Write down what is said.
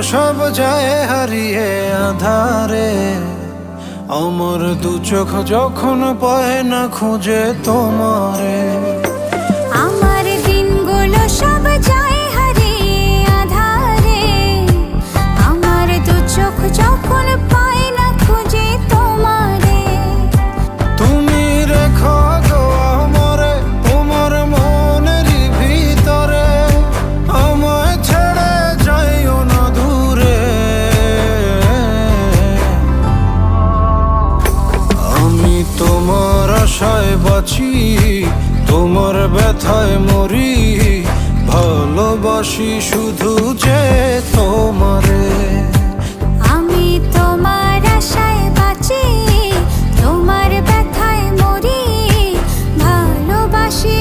সব যায় হারিয়ে আধারে। আমার দু চোখ যখন পায় না খুঁজে তোমারে। আমার দিনগুলো সব যায় হারিয়ে আঁধারে। আমার দু চোখ যখন পায় না খুঁজে তোমারে। তুমি রেখো গো আমারে তোমার মনেরই ভিতরে, আমায় ছেড়ে যাইও না দূরে। আমি তোমার আশায় বাঁচি, তোমার ব্যথায় মরি, ভালোবাসি শুধু যে তোমারে।